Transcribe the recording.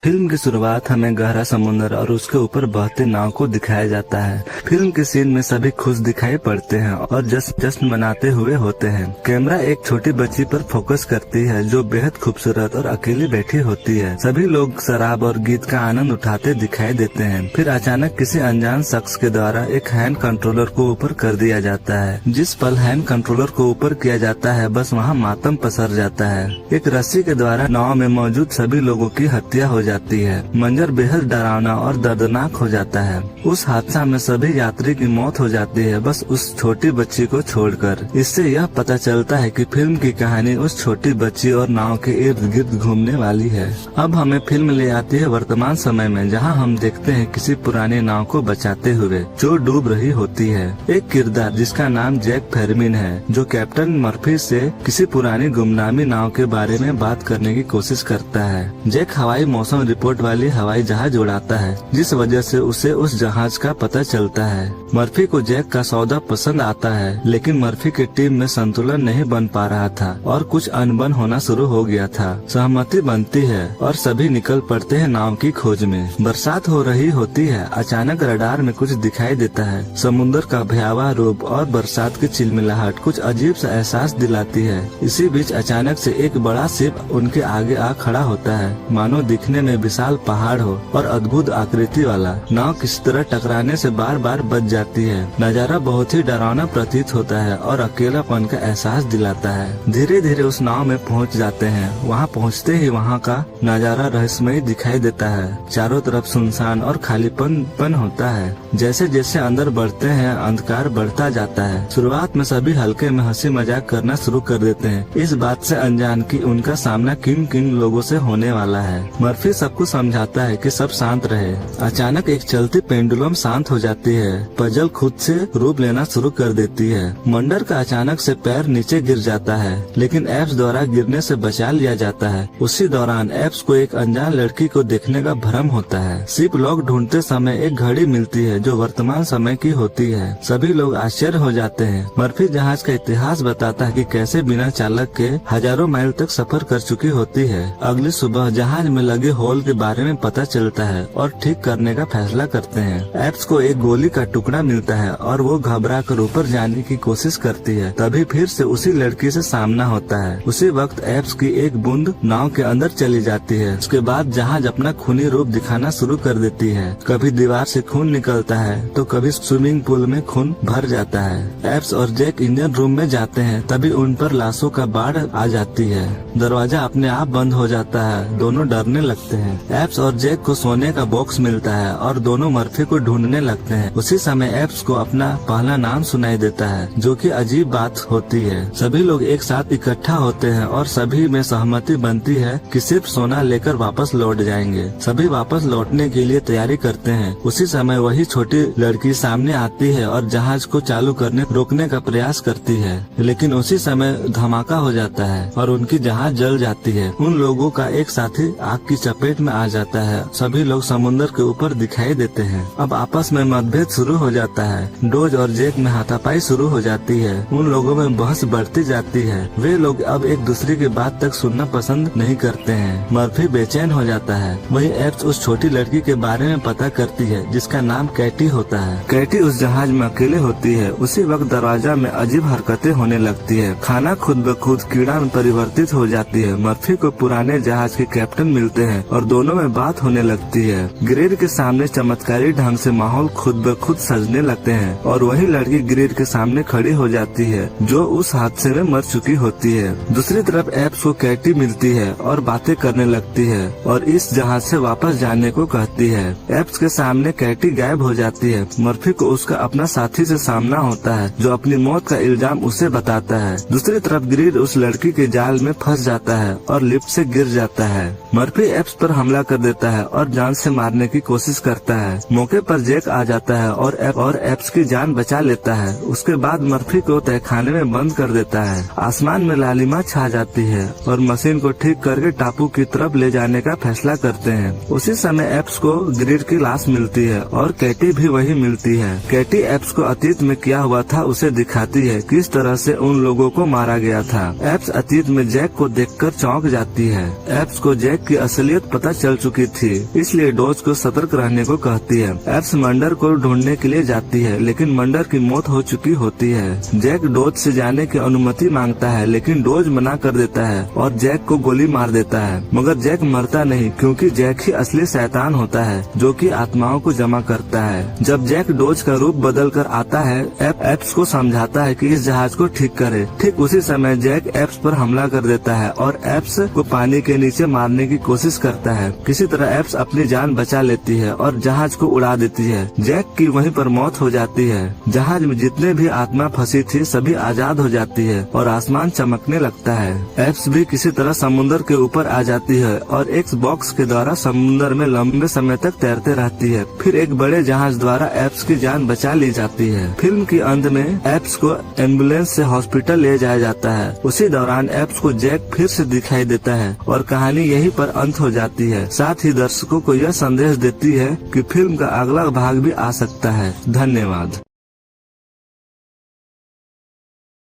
Film की शुरुआत हमें गहरा समुद्र और उसके ऊपर बहती नाव को दिखाया जाता है। फिल्म के सीन में सभी खुश दिखाई पड़ते हैं और जश्न मनाते हुए होते हैं। कैमरा एक छोटी बच्ची पर फोकस करती है जो बेहद खूबसूरत और अकेली बैठी होती है। सभी लोग शराब और गीत का आनंद उठाते दिखाई देते हैं। फिर अचानक किसी अनजान शख्स के द्वारा एक हैंड कंट्रोलर को ऊपर कर दिया जाता है। जिस पल हैंड कंट्रोलर को ऊपर किया जाता है बस वहाँ मातम पसर जाता है। एक रस्सी के द्वारा नाव में मौजूद सभी लोगों की हत्या हो जाती है। मंजर बेहद डरावना और दर्दनाक हो जाता है। उस हादसा में सभी यात्री की मौत हो जाती है, बस उस छोटी बच्ची को छोड़कर। इससे यह पता चलता है कि फिल्म की कहानी उस छोटी बच्ची और नाव के इर्द गिर्द घूमने वाली है। अब हमें फिल्म ले आती है वर्तमान समय में, जहां हम देखते हैं किसी पुरानी नाव को बचाते हुए जो डूब रही होती है। एक किरदार जिसका नाम जैक फेरमिन है, जो कैप्टन मर्फी से किसी पुरानी गुमनामी नाव के बारे में बात करने की कोशिश करता है। जैक हवाई मौसम रिपोर्ट वाली हवाई जहाज उड़ाता है, जिस वजह से उसे उस जहाज का पता चलता है। मर्फी को जैक का सौदा पसंद आता है, लेकिन मर्फी की टीम में संतुलन नहीं बन पा रहा था और कुछ अनबन होना शुरू हो गया था। सहमति बनती है और सभी निकल पड़ते हैं नाव की खोज में। बरसात हो रही होती है। अचानक रडार में कुछ दिखाई देता है। समुद्र का भयावह रूप और बरसात की चिलमिलाहट कुछ अजीब सा एहसास दिलाती है। इसी बीच अचानक से एक बड़ा शिप उनके आगे आ खड़ा होता है, मानो दिखने में विशाल पहाड़ हो और अद्भुत आकृति वाला। नाव किसी तरह टकराने से बार बार बच जाती है। नजारा बहुत ही डरावना प्रतीत होता है और अकेलापन का एहसास दिलाता है। धीरे धीरे उस नाव में पहुंच जाते हैं। वहां पहुंचते ही वहां का नजारा रहस्यमय दिखाई देता है। चारों तरफ सुनसान और खालीपन होता है। जैसे जैसे अंदर बढ़ते हैं अंधकार बढ़ता जाता है। शुरुआत में सभी हल्के में हंसी मजाक करना शुरू कर देते हैं, इस बात से अनजान कि उनका सामना किन किन लोगों से होने वाला है। मर्फी सबको समझाता है कि सब शांत रहे। अचानक एक चलती पेंडुलम शांत हो जाती है। पजल खुद से रूप लेना शुरू कर देती है। मंडर का अचानक से पैर नीचे गिर जाता है, लेकिन एप्स द्वारा गिरने से बचा लिया जाता है। उसी दौरान एप्स को एक अनजान लड़की को देखने का भ्रम होता है। शिप लॉक ढूंढते समय एक घड़ी मिलती है जो वर्तमान समय की होती है। सभी लोग आश्चर्य हो जाते हैं। मर्फी जहाज का इतिहास बताता है कि कैसे बिना चालक के हजारों माइल तक सफर कर चुकी होती है। अगली सुबह जहाज में लगे होल के बारे में पता चलता है और ठीक करने का फैसला करते हैं। एप्स को एक गोली का टुकड़ा मिलता है और वो घबरा कर ऊपर जाने की कोशिश करती है। तभी फिर से उसी लड़की से सामना होता है। उसी वक्त एप्स की एक बूंद नाव के अंदर चली जाती है। उसके बाद जहाज अपना खूनी रूप दिखाना शुरू कर देती है। कभी दीवार से खून निकलता है तो कभी स्विमिंग पूल में खून भर जाता है। एप्स और जैक इंजन रूम में जाते हैं, तभी उन पर लाशों का बाढ़ आ जाती है। दरवाजा अपने आप बंद हो जाता है। दोनों डरने लगते हैं। एप्स और जैक को सोने का बॉक्स मिलता है और दोनों मर्फी को ढूंढने लगते हैं। उसी समय एप्स को अपना पहला नाम सुनाई देता है, जो कि अजीब बात होती है। सभी लोग एक साथ इकट्ठा होते हैं और सभी में सहमति बनती है कि सिर्फ सोना लेकर वापस लौट जाएंगे। सभी वापस लौटने के लिए तैयारी करते हैं। उसी समय वही छोटी लड़की सामने आती है और जहाज को चालू करने रोकने का प्रयास करती है, लेकिन उसी समय धमाका हो जाता है और उनकी जहाज जल जाती है। उन लोगों का एक साथी आग की चपेट में आ जाता है। सभी लोग समुद्र के ऊपर दिखाई देते हैं। अब आपस में मतभेद शुरू हो जाता है। डोज और जैक में हाथापाई शुरू हो जाती है। उन लोगों में बहस बढ़ती जाती है। वे लोग अब एक दूसरे की बात तक सुनना पसंद नहीं करते हैं। मर्फी बेचैन हो जाता है। वही एप्स उस छोटी लड़की के बारे में पता करती है जिसका नाम कैटी होता है। कैटी उस जहाज में अकेले होती है। उसी वक्त दरवाजा में अजीब हरकतें होने लगती है। खाना खुद ब खुद कीड़ा में परिवर्तित हो जाती है। मर्फी को पुराने जहाज के कैप्टन मिलते हैं और दोनों में बात होने लगती है। ग्रेड के सामने चमत्कारी ढंग से माहौल खुद ब खुद सजने लगते हैं और वही लड़की ग्रेड के सामने खड़ी हो जाती है जो उस हादसे में मर चुकी होती है। दूसरी तरफ एप्स को कैटी मिलती है और बातें करने लगती है और इस जहाज से वापस जाने को कहती है। एप्स के सामने कैटी गायब हो जाती है। मर्फी को उसका अपना साथी से सामना होता है जो अपनी मौत का इल्जाम उसे बताता है। दूसरी तरफ ग्रीड उस लड़की के जाल में फंस जाता है और लिफ्ट से गिर जाता है। मर्फी एप्स पर हमला कर देता है और जान से मारने की कोशिश करता है। मौके पर जैक आ जाता है और एप्स की जान बचा लेता है। उसके बाद मर्फी को तहखाने में बंद कर देता है। आसमान में लालिमा छा जाती है और मशीन को ठीक करके टापू की तरफ ले जाने का फैसला करते हैं। उसी समय एप्स को ग्रीड की लाश मिलती है और कैटी भी वही मिलती है। कैटी एप्स को अतीत में क्या हुआ था उसे दिखाती है, किस तरह से उन लोगों को मारा गया था। एप्स अतीत में जैक को देखकर चौंक जाती है। एप्स को जैक की असलियत पता चल चुकी थी, इसलिए डोज को सतर्क रहने को कहती है। एप्स मंडर को ढूंढने के लिए जाती है, लेकिन मंडर की मौत हो चुकी होती है। जैक डोज से जाने की अनुमति मांगता है, लेकिन डोज मना कर देता है और जैक को गोली मार देता है। मगर जैक मरता नहीं, क्योंकि जैक ही असली शैतान होता है जो कि आत्माओं को जमा करता है। जब जैक डोज का रूप बदल कर आता है, एप्स को समझाता है कि इस जहाज को ठीक करे। ठीक उसी समय जैक एप्स पर हमला कर देता है और एप्स को पानी के नीचे मारने की कोशिश करता है। किसी तरह एप्स अपनी जान बचा लेती है और जहाज को उड़ा देती है। जैक की वहीं पर मौत हो जाती है। जहाज में जितने भी आत्मा फंसी थी सभी आजाद हो जाती है और आसमान चमकने लगता है। एप्स भी किसी तरह समुद्र के ऊपर आ जाती है और एक बॉक्स के द्वारा समुद्र में लंबे समय तक तैरते रहती है। फिर एक बड़े जहाज द्वारा एप्स की जान बचा ली जाती है। फिल्म के अंत में एप्स को एम्बुलेंस से हॉस्पिटल ले जाया जाता है। उसी दौरान एप्स को जैक फिर से दिखाई देता है और कहानी यहीं पर अंत हो जाती है। साथ ही दर्शकों को यह संदेश देती है कि फिल्म का अगला भाग भी आ सकता है। धन्यवाद।